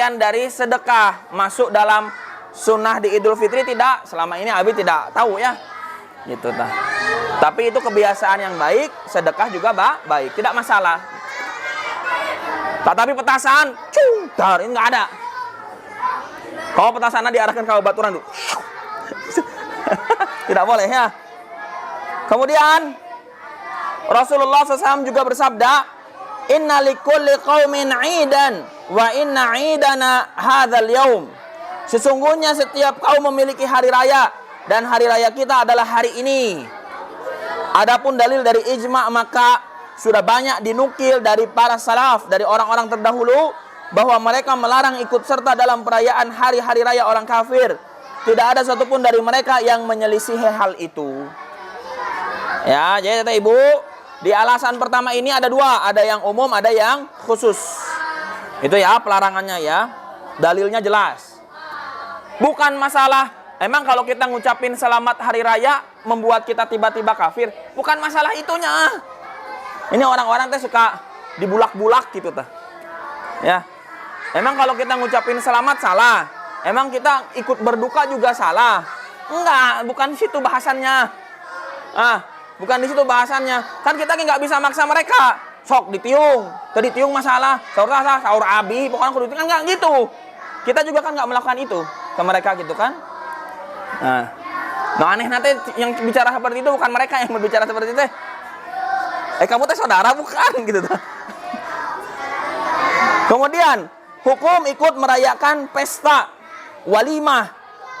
bagian dari sedekah, masuk dalam sunnah di Idul Fitri tidak? Selama ini Abi tidak tahu ya. Gitu tah. Tapi itu kebiasaan yang baik, sedekah juga baik, tidak masalah. Tetapi petasan, dar, ini nggak ada. Kalau petasannya diarahkan ke baturan tuh, tidak boleh ya. Kemudian Rasulullah SAW juga bersabda, Inna likulli qaumin 'idan wa inna 'idana hadzal yaum. Sesungguhnya setiap kaum memiliki hari raya dan hari raya kita adalah hari ini. Adapun dalil dari ijma' maka sudah banyak dinukil dari para salaf, dari orang-orang terdahulu bahwa mereka melarang ikut serta dalam perayaan hari-hari raya orang kafir. Tidak ada satupun dari mereka yang menyelisihi hal itu. Ya, jadi kata Ibu, di alasan pertama ini ada dua, ada yang umum, ada yang khusus. Itu ya pelarangannya ya. Dalilnya jelas. Bukan masalah, emang kalau kita ngucapin selamat hari raya membuat kita tiba-tiba kafir. Bukan masalah itunya. Ini orang-orang teh suka dibulak-bulak gitu teh. Ya. Emang kalau kita ngucapin selamat salah. Emang kita ikut berduka juga salah. Enggak, bukan di situ bahasannya. Bukan di situ bahasannya. Kan kita nggak bisa maksa mereka. Sok ditiung, tadi tiung masalah. Sahur Abi, pokoknya kudu kan nggak gitu. Kita juga kan nggak melakukan itu ke mereka gitu kan. Nah aneh nanti yang bicara seperti itu bukan mereka yang berbicara seperti itu. Kamu teh saudara bukan gitu. Kemudian hukum ikut merayakan pesta, walimah,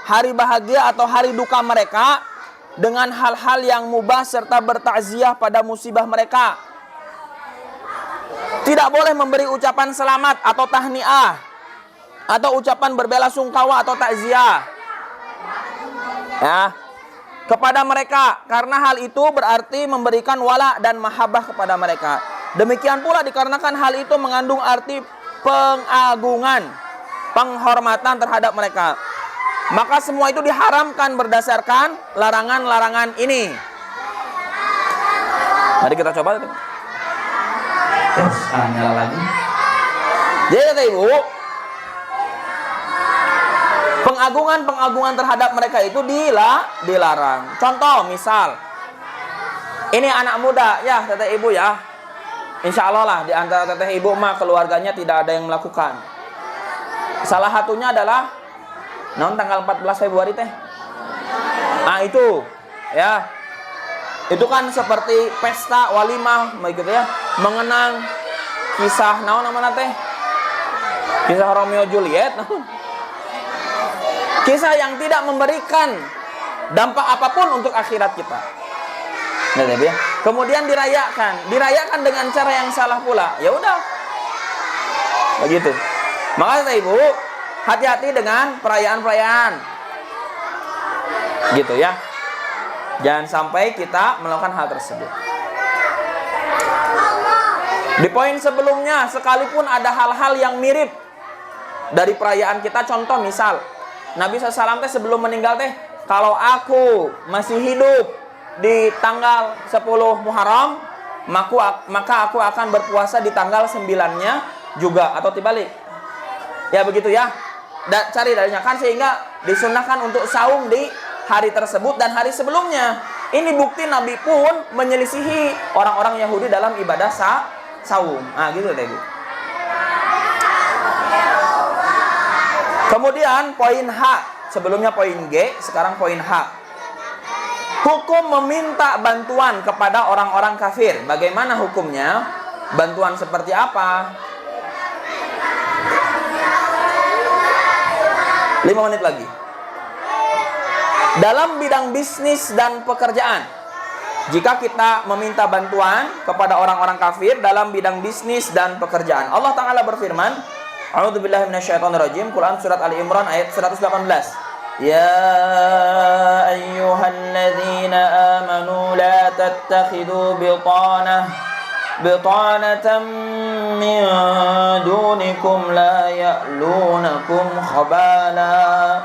hari bahagia atau hari duka mereka dengan hal-hal yang mubah serta bertakziah pada musibah mereka. Tidak boleh memberi ucapan selamat atau tahniah atau ucapan berbela sungkawa atau takziah ya kepada mereka, karena hal itu berarti memberikan wala dan mahabbah kepada mereka. Demikian pula dikarenakan hal itu mengandung arti pengagungan, penghormatan terhadap mereka. Maka semua itu diharamkan berdasarkan larangan-larangan ini. Mari kita coba. Nyala lagi. Jadi kata Ibu, pengagungan terhadap mereka itu dilarang. Contoh misal, ini anak muda ya teteh ibu ya. Insya Allah lah di antara teteh ibu mah keluarganya tidak ada yang melakukan. Salah satunya adalah tanggal 14 Februari teh. Itu ya. Itu kan seperti pesta walimah begitu ya, mengenang kisah naon namanya teh? Kisah Romeo Juliet. Kisah yang tidak memberikan dampak apapun untuk akhirat kita. Nah, ya. Kemudian dirayakan dengan cara yang salah pula. Ya udah. Begitu. Maka Ibu, hati-hati dengan perayaan-perayaan. Gitu ya. Jangan sampai kita melakukan hal tersebut. Di poin sebelumnya, sekalipun ada hal-hal yang mirip dari perayaan kita, contoh misal Nabi SAW teh sebelum meninggal teh, kalau aku masih hidup di tanggal 10 Muharram, maka aku akan berpuasa di tanggal 9-nya juga, atau dibalik. Ya begitu ya. Cari dalilnya kan, sehingga disunahkan untuk saum di hari tersebut dan hari sebelumnya. Ini bukti Nabi pun menyelisihi orang-orang Yahudi dalam ibadah saum. Gitu deh Bu. Kemudian poin H, sebelumnya poin G, sekarang poin H. Hukum meminta bantuan kepada orang-orang kafir. Bagaimana hukumnya? Bantuan seperti apa? 5 menit lagi. Dalam bidang bisnis dan pekerjaan, jika kita meminta bantuan kepada orang-orang kafir dalam bidang bisnis dan pekerjaan, Allah Ta'ala berfirman, A'udzubillahi minasyaitonirrajim, Quran surat Ali Imran ayat 118. Ya ayyuhalladzina amanu la tattakhidu bitanatan min dunikum la ya'lunakum khabala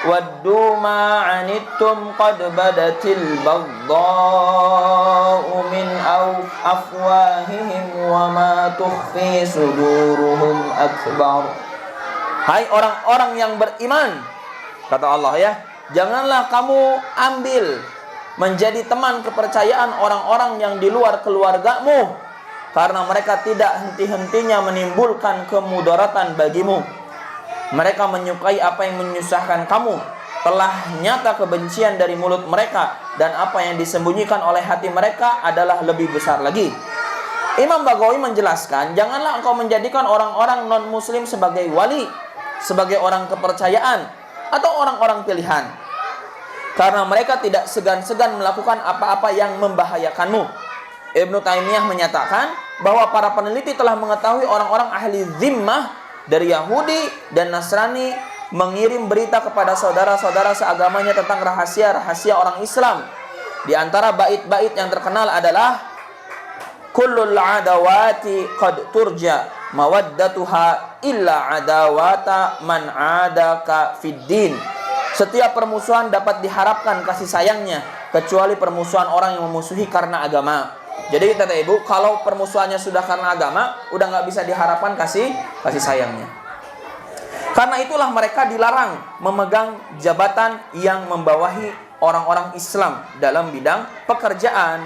waddu ma 'anittum qad badatil baghdha'u min afwahihim wa ma tukhfi suduruhum akbar Hai orang-orang yang beriman, kata Allah ya, janganlah kamu ambil menjadi teman kepercayaan orang-orang yang di luar keluargamu, karena mereka tidak henti-hentinya menimbulkan kemudaratan bagimu. Mereka menyukai apa yang menyusahkan kamu. Telah nyata kebencian dari mulut mereka, dan apa yang disembunyikan oleh hati mereka adalah lebih besar lagi. Imam Baghawi menjelaskan, janganlah engkau menjadikan orang-orang non-muslim sebagai wali, sebagai orang kepercayaan, atau orang-orang pilihan, karena mereka tidak segan-segan melakukan apa-apa yang membahayakanmu. Ibnu Taimiyah menyatakan bahwa para peneliti telah mengetahui orang-orang ahli zimmah dari Yahudi dan Nasrani mengirim berita kepada saudara-saudara seagamanya tentang rahasia-rahasia orang Islam. Di antara bait-bait yang terkenal adalah kullul adawati qad turja mawaddatuha illa adawata man adaka fid din. Setiap permusuhan dapat diharapkan kasih sayangnya kecuali permusuhan orang yang memusuhi karena agama. Jadi kata ibu, kalau permusuhannya sudah karena agama, udah nggak bisa diharapkan kasih sayangnya. Karena itulah mereka dilarang memegang jabatan yang membawahi orang-orang Islam dalam bidang pekerjaan.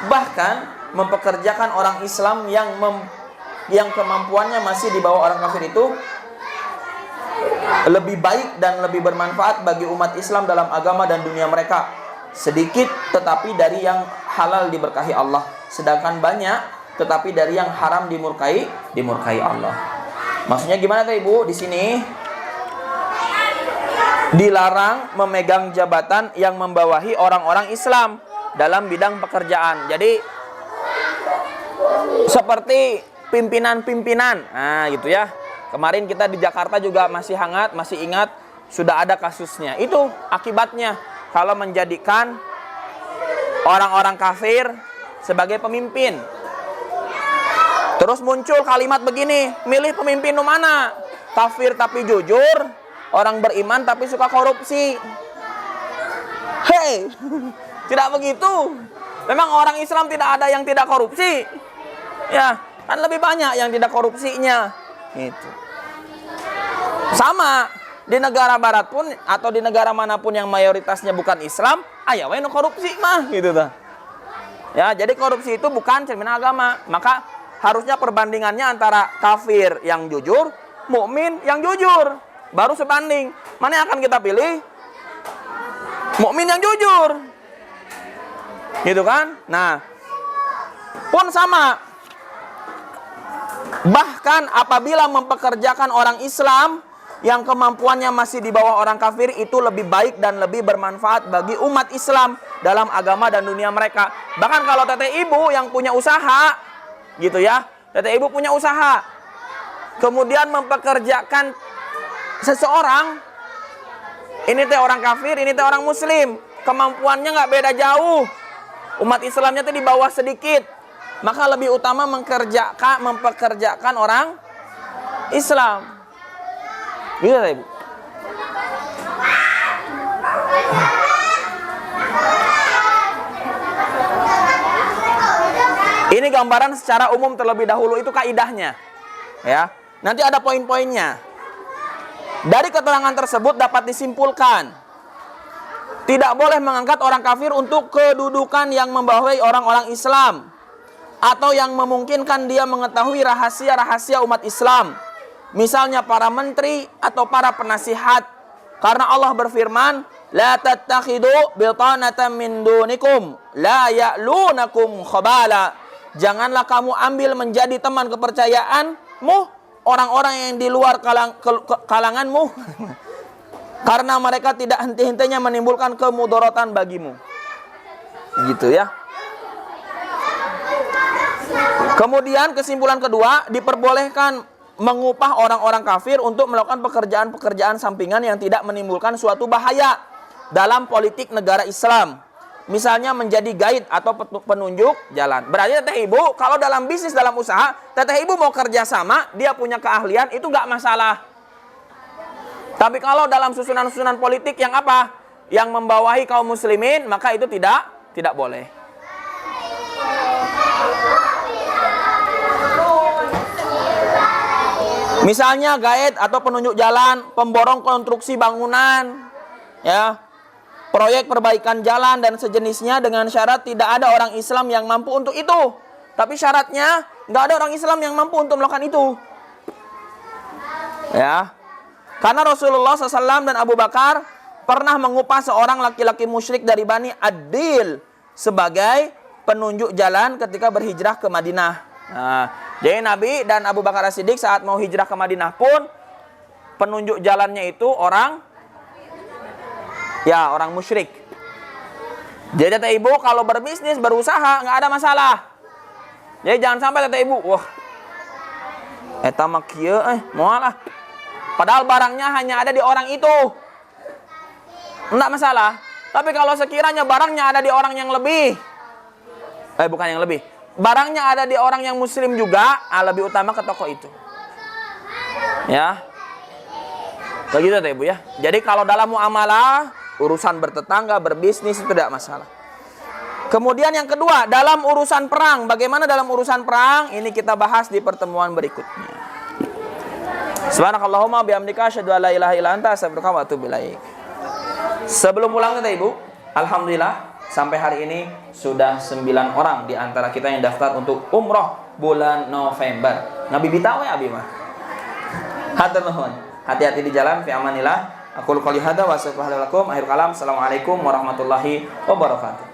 Bahkan mempekerjakan orang Islam yang kemampuannya masih di bawah orang kafir itu lebih baik dan lebih bermanfaat bagi umat Islam dalam agama dan dunia mereka. Sedikit tetapi dari yang halal diberkahi Allah, sedangkan banyak tetapi dari yang haram dimurkai Allah. Maksudnya gimana tuh Ibu? Di sini dilarang memegang jabatan yang membawahi orang-orang Islam dalam bidang pekerjaan. Jadi seperti pimpinan-pimpinan. Nah, gitu ya. Kemarin kita di Jakarta juga masih hangat, masih ingat sudah ada kasusnya. Itu akibatnya kalau menjadikan orang-orang kafir sebagai pemimpin. Terus muncul kalimat begini, milih pemimpin mana? Kafir tapi jujur, orang beriman tapi suka korupsi. Hei, tidak begitu. Memang orang Islam tidak ada yang tidak korupsi. Ya, kan lebih banyak yang tidak korupsinya. Gitu. Sama di negara barat pun atau di negara manapun yang mayoritasnya bukan Islam, aya we nu korupsi mah gitu tuh. Ya, jadi korupsi itu bukan cerminan agama. Maka harusnya perbandingannya antara kafir yang jujur, mukmin yang jujur, baru sebanding. Mana yang akan kita pilih? Mukmin yang jujur. Gitu kan? Nah, pun sama. Bahkan apabila mempekerjakan orang Islam yang kemampuannya masih di bawah orang kafir, itu lebih baik dan lebih bermanfaat bagi umat Islam dalam agama dan dunia mereka. Bahkan kalau teteh ibu yang punya usaha, gitu ya, teteh ibu punya usaha, kemudian mempekerjakan seseorang, ini teh orang kafir, ini teh orang muslim, kemampuannya nggak beda jauh, umat Islamnya teh di bawah sedikit, maka lebih utama mempekerjakan orang Islam. Gitu teh ibu. Ini gambaran secara umum terlebih dahulu, itu kaidahnya. Ya. Nanti ada poin-poinnya. Dari keterangan tersebut dapat disimpulkan, tidak boleh mengangkat orang kafir untuk kedudukan yang membawahi orang-orang Islam, atau yang memungkinkan dia mengetahui rahasia-rahasia umat Islam. Misalnya para menteri atau para penasihat. Karena Allah berfirman, la tattakhidu bitanatan min dunikum la ya'lunakum khabala. Janganlah kamu ambil menjadi teman kepercayaanmu orang-orang yang di luar kalanganmu karena mereka tidak henti-hentinya menimbulkan kemudaratan bagimu. Gitu ya. Kemudian kesimpulan kedua, diperbolehkan mengupah orang-orang kafir untuk melakukan pekerjaan-pekerjaan sampingan yang tidak menimbulkan suatu bahaya dalam politik negara Islam. Misalnya menjadi guide atau penunjuk jalan. Berarti teteh ibu kalau dalam bisnis, dalam usaha, teteh ibu mau kerja sama, dia punya keahlian, itu nggak masalah. Tapi kalau dalam susunan-susunan politik yang apa? Yang membawahi kaum muslimin, maka itu tidak boleh. Misalnya guide atau penunjuk jalan, pemborong konstruksi bangunan, ya, proyek perbaikan jalan dan sejenisnya, dengan syarat tidak ada orang Islam yang mampu untuk itu. Tapi syaratnya nggak ada orang Islam yang mampu untuk melakukan itu. Ya, karena Rasulullah SAW dan Abu Bakar pernah mengupah seorang laki-laki musyrik dari Bani Adil sebagai penunjuk jalan ketika berhijrah ke Madinah. Nah, jadi Nabi dan Abu Bakar As-Siddiq saat mau hijrah ke Madinah pun penunjuk jalannya itu orang musyrik. Jadi kata ibu, kalau berbisnis, berusaha nggak ada masalah. Jadi jangan sampai kata ibu, wah, eta mah kieu moal ah. Padahal barangnya hanya ada di orang itu. Enggak masalah. Tapi kalau sekiranya barangnya ada di orang yang lebih, bukan yang lebih, barangnya ada di orang yang muslim juga, lebih utama ke toko itu. Ya. Begitu ya ibu ya. Jadi kalau dalam muamalah, urusan bertetangga, berbisnis itu tidak masalah. Kemudian yang kedua, dalam urusan perang. Bagaimana dalam urusan perang? Ini kita bahas di pertemuan berikutnya. Subhanakallahumma bihamdika asyhadu an la ilaha illa anta astaghfiruka wa atubu ilaik. Sebelum pulang kata ibu, alhamdulillah sampai hari ini sudah 9 orang di antara kita yang daftar untuk umroh bulan November. Nabi bitaw ya abi mah. Hatur nuhun. Hati-hati di jalan, fi amanillah. Aku qouli hadza wa astaghfirullahaladzim. Akhir kalam. Assalamualaikum warahmatullahi wabarakatuh.